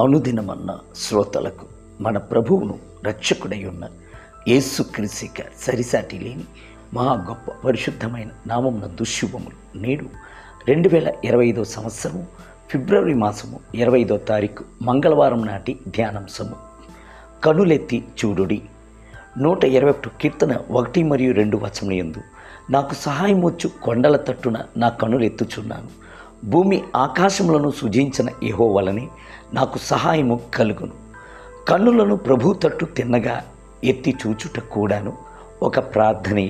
అనుదినమన్న శ్రోతలకు మన ప్రభువును రక్షకుడై ఉన్న యేసుక్రీస్తుకి సరిసాటి లేని మహా గొప్ప పరిశుద్ధమైన నామమున దుశుభములు. నేడు 2025 సంవత్సరము ఫిబ్రవరి మాసము 25వ తారీఖు మంగళవారం నాటి ధ్యానాంశము. కనులెత్తి చూడుడి. 121 కీర్తన 1 మరియు 2 వచనములందు, నాకు సహాయమొచ్చు కొండల తట్టున నా కనులెత్తుచున్నాను. భూమి ఆకాశములను సృజించిన యెహోవావలనే నాకు సహాయము కలుగును. కన్నులను ప్రభు తట్టు తిన్నగా ఎత్తి చూచుట కూడాను ఒక ప్రార్థనే.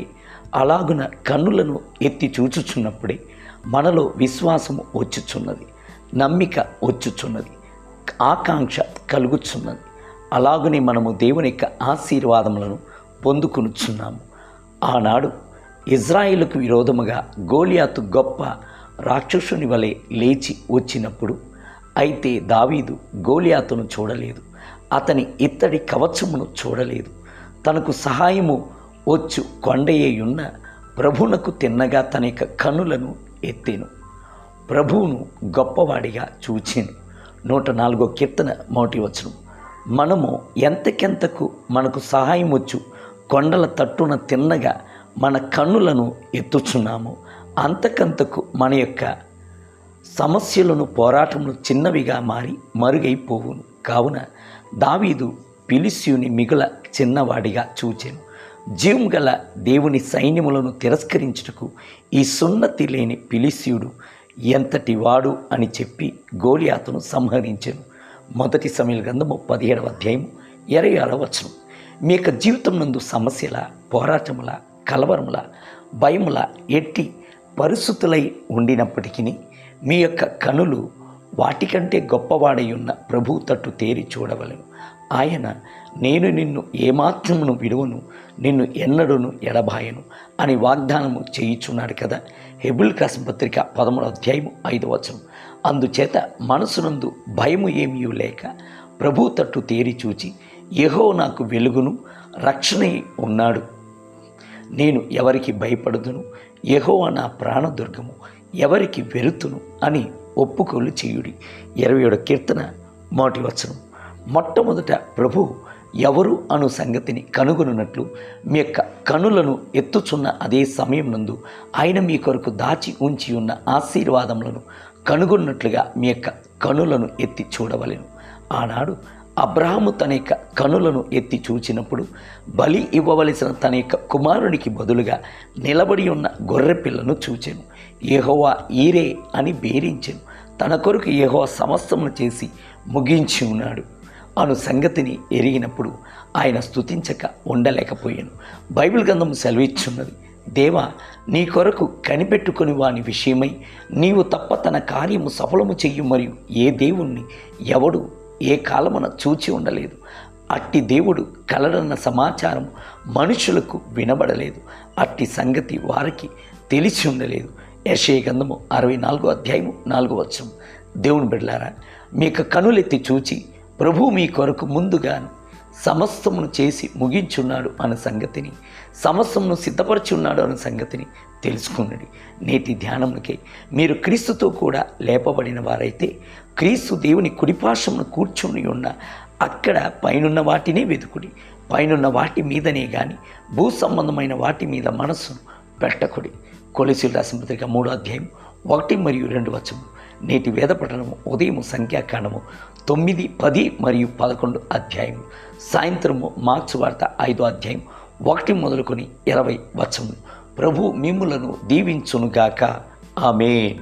అలాగున కన్నులను ఎత్తి చూచుచున్నప్పుడే మనలో విశ్వాసము వచ్చుచున్నది, నమ్మిక వచ్చుచున్నది, ఆకాంక్ష కలుగుచున్నది. అలాగనే మనము దేవుని యొక్క ఆశీర్వాదములను పొందుకొనుచున్నాము. ఆనాడు ఇజ్రాయేలుకు విరోధముగా గోలియాతు గొప్ప రాక్షసుని వలె లేచి వచ్చినప్పుడు, అయితే దావీదు గోలియాతును చూడలేదు, అతని ఇత్తడి కవచమును చూడలేదు. తనకు సహాయము వచ్చు కొండయ్యున్న ప్రభువునకు తిన్నగా తన యొక్క కన్నులను ఎత్తెను. ప్రభువును గొప్పవాడిగా చూచెను. 104 కీర్తన 1 వచనం. మనము ఎంతకెంతకు మనకు సహాయం వచ్చు కొండల తట్టున తిన్నగా మన కన్నులను ఎత్తుచున్నాము, అంతకంతకు మన యొక్క సమస్యలను పోరాటములు చిన్నవిగా మారి మరుగైపోవును. కావున దావీదు ఫిలిష్తీయుని మిగుల చిన్నవాడిగా చూచెను. జీవం గల దేవుని సైన్యములను తిరస్కరించుటకు ఈ సున్నతి లేని ఫిలిష్తీయుడు ఎంతటి వాడు అని చెప్పి గోలియాతును సంహరించెను. 1 సమూయేలు గ్రంథము 17వ అధ్యాయము 26వ వచనం. మీ యొక్క జీవితం నందు సమస్యల, పోరాటముల, కలవరముల, భయముల ఎట్టి పరిస్థితులై ఉండినప్పటికీ మీ యొక్క కనులు వాటికంటే గొప్పవాడై ఉన్న ప్రభు తట్టు తేరి చూడవలెను. ఆయన, నేను నిన్ను ఏమాత్రమును విడువను, నిన్ను ఎన్నడూను ఎడబాయను అని వాగ్దానము చేయుచున్నాడు కదా. హెబ్రీయులకు రాసిన పత్రిక 13వ అధ్యాయము 5వ వచనం. అందుచేత మనసునందు భయము ఏమీ లేక ప్రభు తట్టు తేరి చూచి, యెహోవా నాకు వెలుగును రక్షణై ఉన్నాడు, నేను ఎవరికి భయపడుదును, యెహోవా నా ప్రాణదుర్గము, ఎవరికి వెరుతును అని ఒప్పుకోలు చేయుడి. 27వ కీర్తన 1వ వచనం. మొట్టమొదట ప్రభు ఎవరు అను సంగతిని కనుగొనున్నట్లు మీ యొక్క కనులను ఎత్తుచున్న అదే సమయం నందు ఆయన మీ కొరకు దాచి ఉంచి ఉన్న ఆశీర్వాదములను కనుగొన్నట్లుగా మీ యొక్క కనులను ఎత్తి చూడవలెను. ఆనాడు అబ్రహాము తన యొక్క కనులను ఎత్తి చూచినప్పుడు బలి ఇవ్వవలసిన తన యొక్క కుమారునికి బదులుగా నిలబడి ఉన్న గొర్రెపిల్లను చూచెను. యెహోవా ఈరే అని బేరించెను. తన కొరకు యెహోవా సమస్తమును చేసి ముగించి ఉన్నాడు అను సంగతిని ఎరిగినప్పుడు ఆయన స్తుతించక ఉండలేకపోయాను. బైబిల్ గ్రంథం సెలవిచ్చున్నది, దేవా, నీ కొరకు కనిపెట్టుకుని వాని విషయమై నీవు తప్ప తన కార్యము సఫలము చెయ్యు, మరియు ఏ దేవుణ్ణి ఎవడు ఏ కాలమున చూచి ఉండలేదు. అట్టి దేవుడు కలడన్న సమాచారం మనుషులకు వినబడలేదు, అట్టి సంగతి వారికి తెలిసి ఉండలేదు. యెషయా గ్రంథము 64వ అధ్యాయము 4వ వచనం. దేవుని బిడ్డలారా, మీ యొక్క కనులెత్తి చూచి ప్రభు మీ కొరకు ముందుగాను సమస్తమును చేసి ముగించున్నాడు అన్న సంగతిని, సమస్తమును సిద్ధపరిచి ఉన్నాడు అన్న సంగతిని తెలుసుకున్నది. నేటి ధ్యానములకే మీరు క్రీస్తుతో కూడా లేపబడిన వారైతే క్రీస్తు దేవుని కుడిపార్శ్వమున కూర్చుని ఉన్న అక్కడ పైనున్న వాటినే వెతుకుడి. పైనున్న వాటి మీదనే కానీ భూ సంబంధమైన వాటి మీద మనస్సును పెట్టకుడి. కొలొస్సీయులకు రాసిన పత్రిక 3వ అధ్యాయం 1 మరియు 2 వచనము. నేటి వేద పఠనము ఉదయం సంఖ్యాకాండము 9, 10 మరియు 11 అధ్యాయము. సాయంత్రము మార్క్స్ వార్త 5వ అధ్యాయం 1 మొదలుకొని 20 వచనము. ప్రభు మిమ్ములను దీవించునుగాక. ఆమేన్.